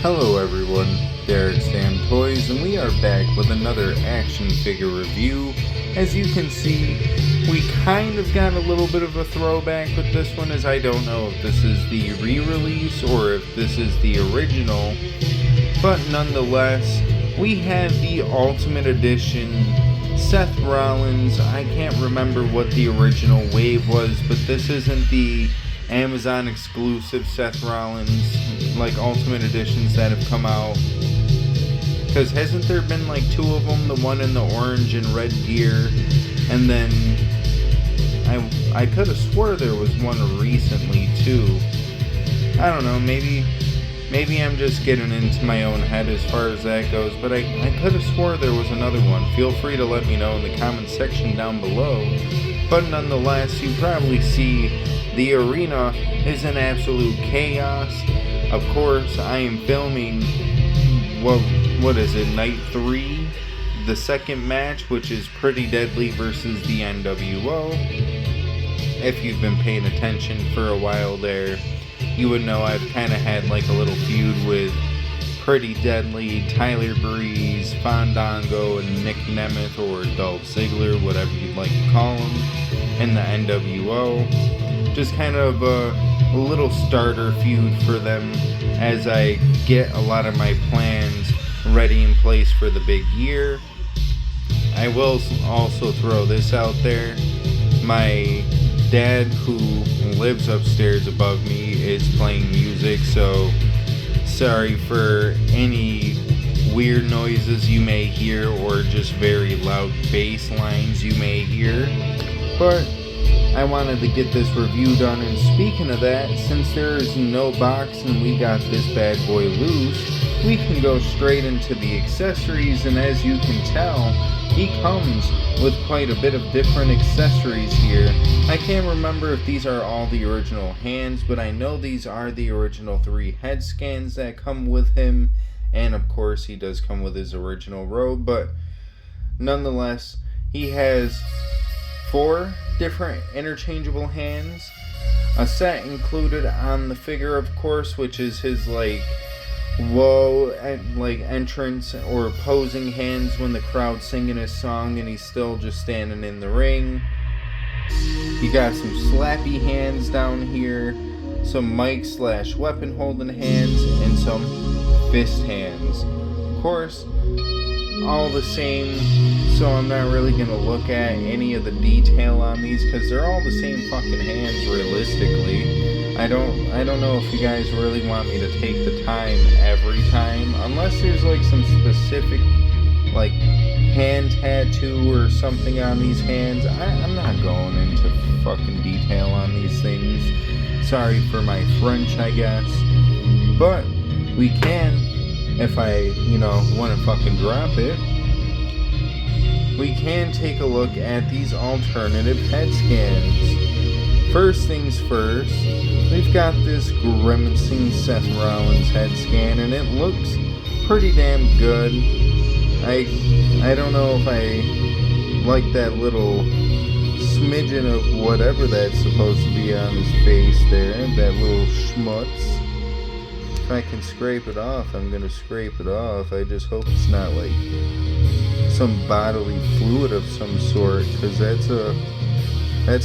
Hello everyone, Derek Sam Toys, and we are back with another action figure review. As you can see, we kind of got a little bit of a throwback with this one, as I don't know if this is the re-release or if this is the original, but nonetheless, we have the Ultimate Edition Seth Rollins. I can't remember what the original wave was, but this isn't the Amazon exclusive Seth Rollins like Ultimate Editions that have come out, because hasn't there been like two of them, the one in the orange and red gear, and then I could have swore there was one recently too. I don't know, maybe I'm just getting into my own head as far as that goes, but I could have swore there was another one. Feel free to let me know in the comments section down below. But nonetheless, you probably see the arena is in absolute chaos. Of course, I am filming, what is it, night 3? The second match, which is Pretty Deadly versus the NWO. If you've been paying attention for a while there, you would know I've kind of had like a little feud with Pretty Deadly, Tyler Breeze, Fandango, and Nick Nemeth, or Dolph Ziggler, whatever you'd like to call him, in the NWO. Just kind of a little starter feud for them as I get a lot of my plans ready in place for the big year. I will also throw this out there. My dad, who lives upstairs above me, is playing music, so sorry for any weird noises you may hear or just very loud bass lines you may hear, but I wanted to get this review done. And speaking of that, since there is no box and we got this bad boy loose, we can go straight into the accessories, and as you can tell, he comes with quite a bit of different accessories here. I can't remember if these are all the original hands, but I know these are the original 3 head scans that come with him, and of course he does come with his original robe, but nonetheless, he has 4 different interchangeable hands, a set included on the figure, of course, which is his entrance or posing hands when the crowd's singing his song and he's still just standing in the ring. You got some slappy hands down here, some mic / weapon holding hands, and some fist hands. Of course, all the same, so I'm not really going to look at any of the detail on these because they're all the same fucking hands realistically. I don't know if you guys really want me to take the time every time, unless there's like some specific like hand tattoo or something on these hands. I'm not going into fucking detail on these things. Sorry for my French, I guess. But we can, if I, want to fucking drop it, we can take a look at these alternative head scans. First things first, we've got this grimacing Seth Rollins head scan, and it looks pretty damn good. I don't know if I like that little smidgen of whatever that's supposed to be on his face there, that little schmutz. If I can scrape it off, I'm gonna scrape it off. I just hope it's not like some bodily fluid of some sort, because that's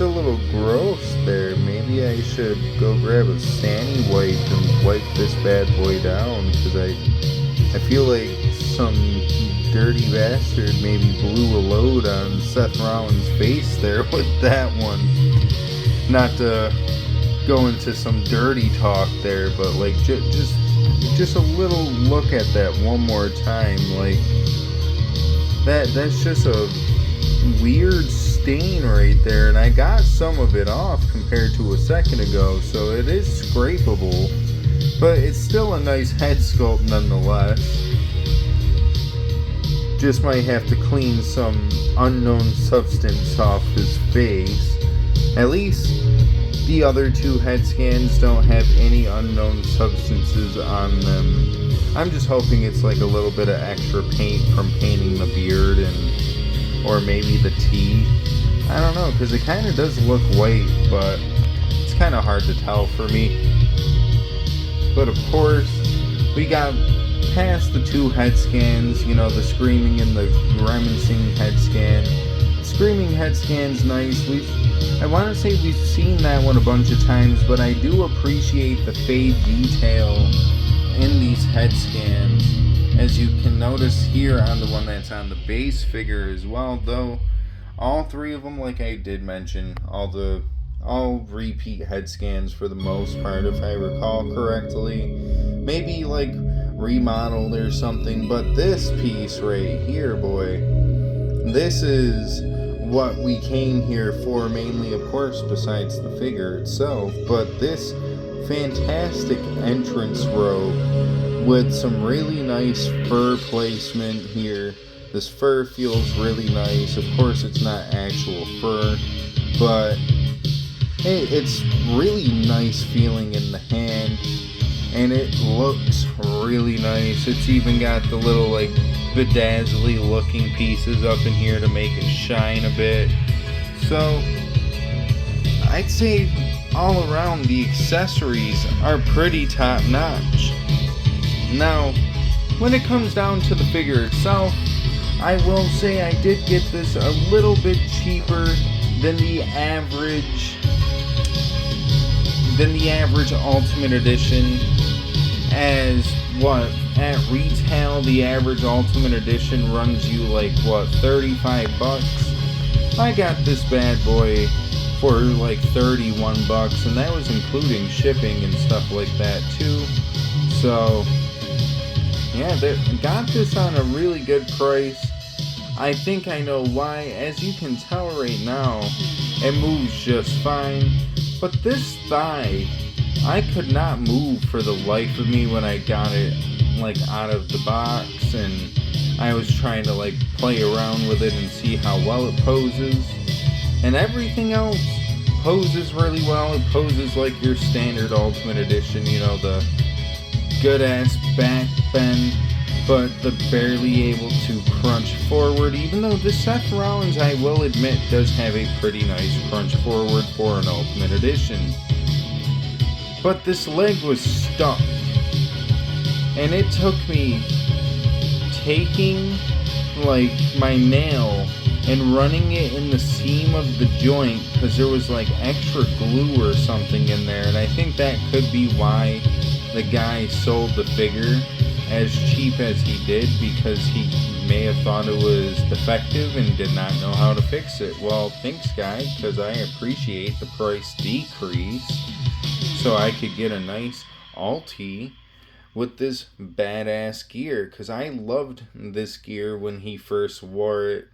a little gross there. Maybe I should go grab a Sani wipe and wipe this bad boy down, because I feel like some dirty bastard maybe blew a load on Seth Rollins' face there with that one. Not to go into some dirty talk there, but like just a little look at that one more time. Like that's just a weird stain right there, and I got some of it off compared to a second ago, so it is scrapable, but it's still a nice head sculpt nonetheless. Just might have to clean some unknown substance off his face. At least the other 2 head scans don't have any unknown substances on them. I'm just hoping it's like a little bit of extra paint from painting the beard or maybe the teeth. I don't know, because it kind of does look white, but it's kind of hard to tell for me. But of course, we got past the two head scans, you know, the screaming and the grimacing head scan. Screaming head scan's nice. I want to say we've seen that one a bunch of times, but I do appreciate the fade detail in these head scans, as you can notice here on the one that's on the base figure as well, though all three of them, like I did mention, all repeat head scans for the most part, if I recall correctly. Maybe like remodeled or something, but this piece right here, boy, this is what we came here for mainly, of course, besides the figure itself, but this fantastic entrance robe with some really nice fur placement here. This fur feels really nice. Of course, it's not actual fur, but hey, it's really nice feeling in the hand, and it looks really nice. It's even got the little like bedazzly looking pieces up in here to make it shine a bit. So I'd say all around the accessories are pretty top notch. Now, when it comes down to the figure itself, I will say I did get this a little bit cheaper than the average Ultimate Edition. As what, at retail the average Ultimate Edition runs you like what, $35. I got this bad boy for like $31, and that was including shipping and stuff like that too. So yeah, they got this on a really good price. I think I know why. As you can tell right now, it moves just fine. But this thigh, I could not move for the life of me when I got it like out of the box, and I was trying to like play around with it and see how well it poses. And everything else poses really well. It poses like your standard Ultimate Edition, you know, the good ass back bend, but the barely able to crunch forward, even though the Seth Rollins, I will admit, does have a pretty nice crunch forward for an Ultimate Edition. But this leg was stuck, and it took me taking like my nail and running it in the seam of the joint, because there was like extra glue or something in there, and I think that could be why the guy sold the figure as cheap as he did, because he may have thought it was defective and did not know how to fix it. Well, thanks guy, because I appreciate the price decrease, so I could get a nice Alti with this badass gear, because I loved this gear when he first wore it.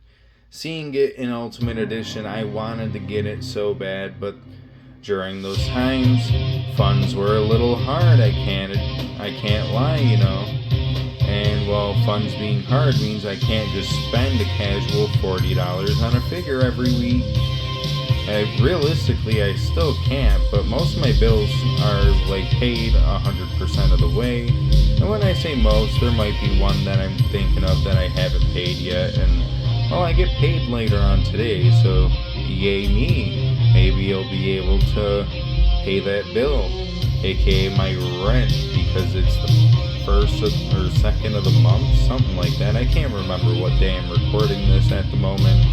Seeing it in Ultimate Edition, I wanted to get it so bad, but during those times, funds were a little hard. I can't lie, you know. And well, funds being hard means I can't just spend a casual $40 on a figure every week. Realistically, I still can't, but most of my bills are like paid 100% of the way. And when I say most, there might be one that I'm thinking of that I haven't paid yet, and well, I get paid later on today, so yay me. Maybe you'll be able to pay that bill, aka my rent, because it's the first or second of the month, something like that. I can't remember what day I'm recording this at the moment.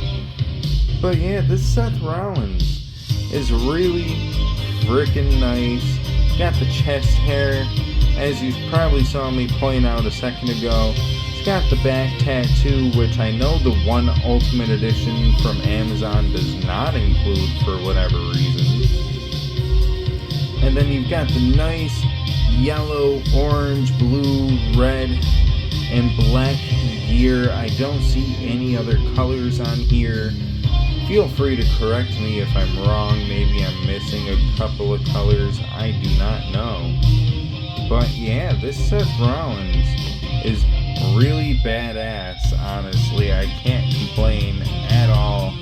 But yeah, this Seth Rollins is really freaking nice. Got the chest hair, as you probably saw me point out a second ago. It's got the back tattoo, which I know the one Ultimate Edition from Amazon does not include for whatever reason. And then you've got the nice yellow, orange, blue, red, and black gear. I don't see any other colors on here. Feel free to correct me if I'm wrong. Maybe I'm missing a couple of colors. I do not know. But yeah, this Seth Rollins is really badass, honestly. I can't complain at all.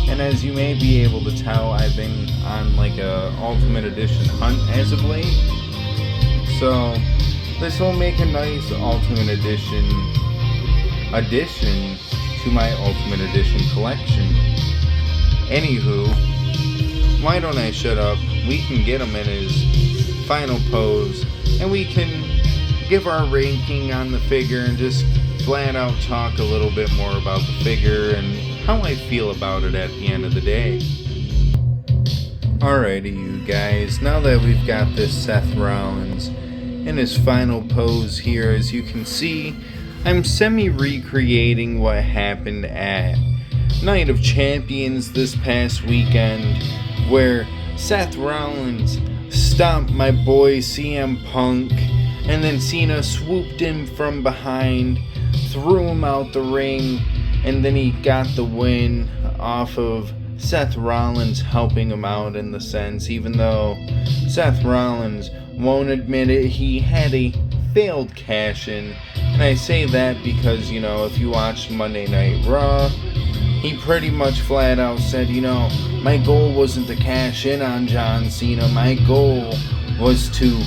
And as you may be able to tell, I've been on like a Ultimate Edition hunt as of late. So this will make a nice Ultimate Edition addition to my Ultimate Edition collection. Anywho, why don't I shut up? We can get him in his final pose, and we can give our ranking on the figure and just flat out talk a little bit more about the figure and how I feel about it at the end of the day. Alrighty, you guys, now that we've got this Seth Rollins in his final pose here, as you can see, I'm semi-recreating what happened at Night of Champions this past weekend, where Seth Rollins stomped my boy CM Punk, and then Cena swooped in from behind, threw him out the ring, and then he got the win off of Seth Rollins helping him out in the sense, even though Seth Rollins won't admit it, he had a failed cash-in. And I say that because, if you watched Monday Night Raw, he pretty much flat out said, my goal wasn't to cash in on John Cena, my goal was to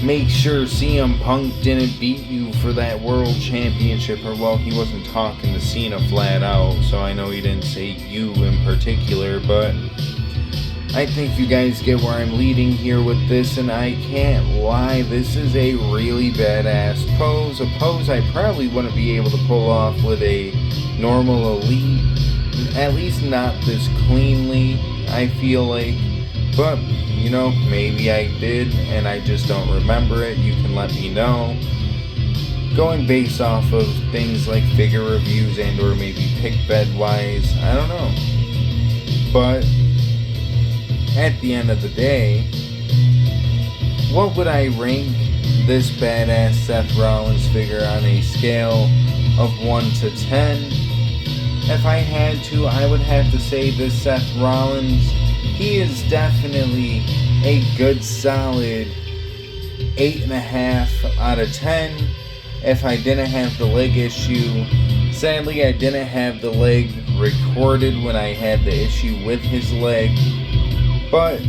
make sure CM Punk didn't beat you for that world championship. Or, well, he wasn't talking to Cena flat out, so I know he didn't say you in particular, but I think you guys get where I'm leading here with this, and I can't lie, this is a really badass pose, a pose I probably wouldn't be able to pull off with a normal elite, at least not this cleanly, I feel like, but maybe I did, and I just don't remember it. You can let me know. Going based off of things like figure reviews and or maybe pick bed wise, I don't know. But at the end of the day, what would I rank this badass Seth Rollins figure on a scale of 1 to 10? If I had to, I would have to say this Seth Rollins, he is definitely a good solid 8.5 out of 10. If I didn't have the leg issue, sadly I didn't have the leg recorded when I had the issue with his leg, but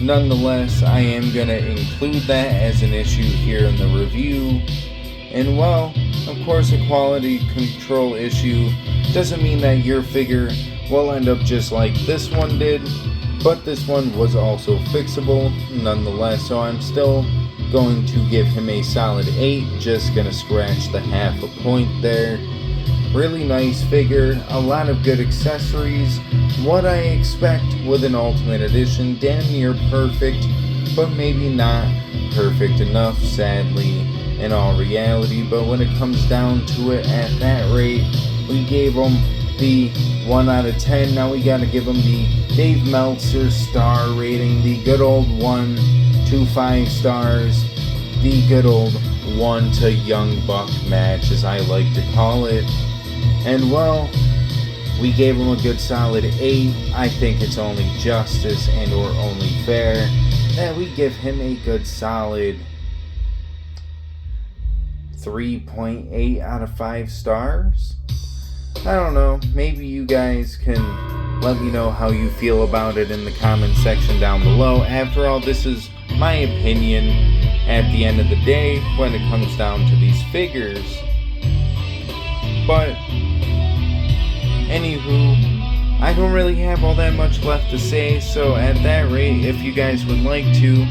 nonetheless I am going to include that as an issue here in the review. And well, of course, a quality control issue doesn't mean that your figure will end up just like this one did, but this one was also fixable nonetheless, so I'm still going to give him a solid 8, just gonna scratch the half a point there. Really nice figure, a lot of good accessories, what I expect with an Ultimate Edition, damn near perfect, but maybe not perfect enough, sadly, in all reality. But when it comes down to it, at that rate, we gave him the 1 out of 10. Now we gotta give him the Dave Meltzer star rating, the good old 1 to 5 stars, the good old 1 to Young Buck match, as I like to call it. And well, we gave him a good solid 8. I think it's only justice and or only fair that we give him a good solid 3.8 out of 5 stars. I don't know, maybe you guys can let me know how you feel about it in the comment section down below. After all, this is my opinion at the end of the day when it comes down to these figures. But anywho, I don't really have all that much left to say, so at that rate, if you guys would like to,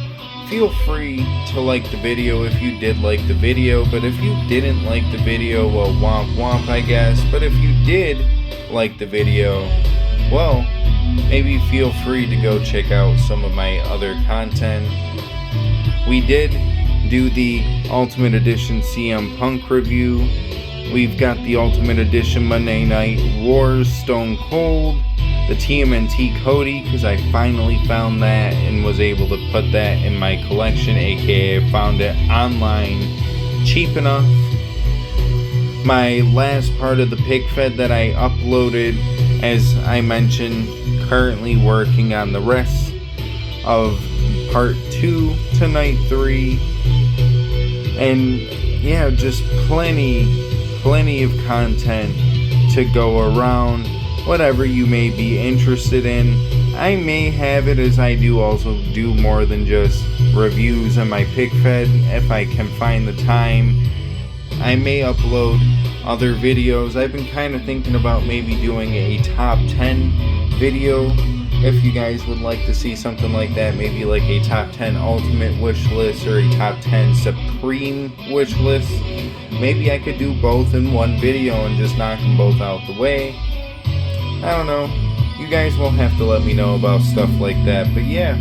feel free to like the video if you did like the video. But if you didn't like the video, well, womp womp, I guess. But if you did like the video, well, maybe feel free to go check out some of my other content. We did do the Ultimate Edition CM Punk review. We've got the Ultimate Edition Monday Night Wars Stone Cold, the TMNT Cody, because I finally found that and was able to put that in my collection, aka I found it online cheap enough. My last part of the pick fed that I uploaded, as I mentioned, currently working on the rest of part 2 to night 3, and yeah, just plenty of content to go around. Whatever you may be interested in, I may have it, as I do also do more than just reviews on my pick fed. If I can find the time, I may upload other videos. I've been kind of thinking about maybe doing a top 10 video if you guys would like to see something like that, maybe like a top 10 ultimate wish list or a top 10 supreme wish list, maybe I could do both in one video and just knock them both out the way. I don't know. You guys will have to let me know about stuff like that. But yeah,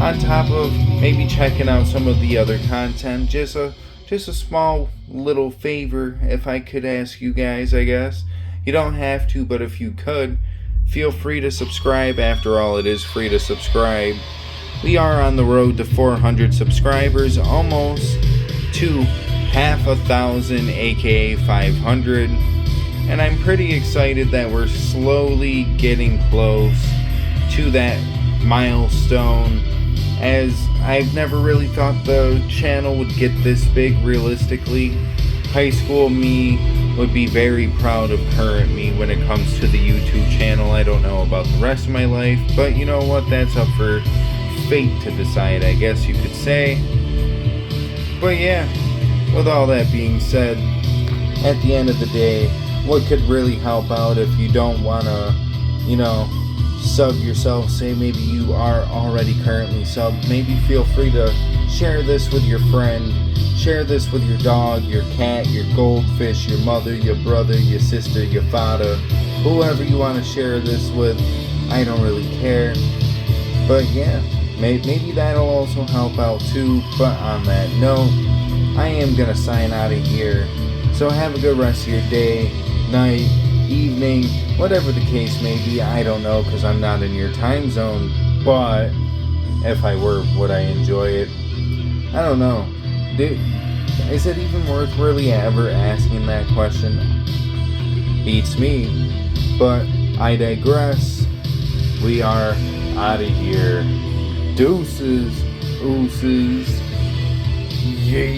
on top of maybe checking out some of the other content, just a small little favor if I could ask you guys, I guess. You don't have to, but if you could, feel free to subscribe. After all, it is free to subscribe. We are on the road to 400 subscribers, almost to half a thousand, aka 500. And I'm pretty excited that we're slowly getting close to that milestone, as I've never really thought the channel would get this big realistically. High school me would be very proud of current me when it comes to the YouTube channel. I don't know about the rest of my life, but you know what, that's up for fate to decide, I guess you could say. But yeah, with all that being said, at the end of the day, what could really help out if you don't want to, sub yourself, say maybe you are already currently subbed, maybe feel free to share this with your friend, share this with your dog, your cat, your goldfish, your mother, your brother, your sister, your father, whoever you want to share this with. I don't really care. But yeah, maybe that'll also help out too. But on that note, I am going to sign out of here. So have a good rest of your day, night, evening, whatever the case may be. I don't know, because I'm not in your time zone, but if I were, would I enjoy it? I don't know. Dude, is it even worth really ever asking that question? Beats me. But I digress. We are out of here. Deuces, ooses, yeah.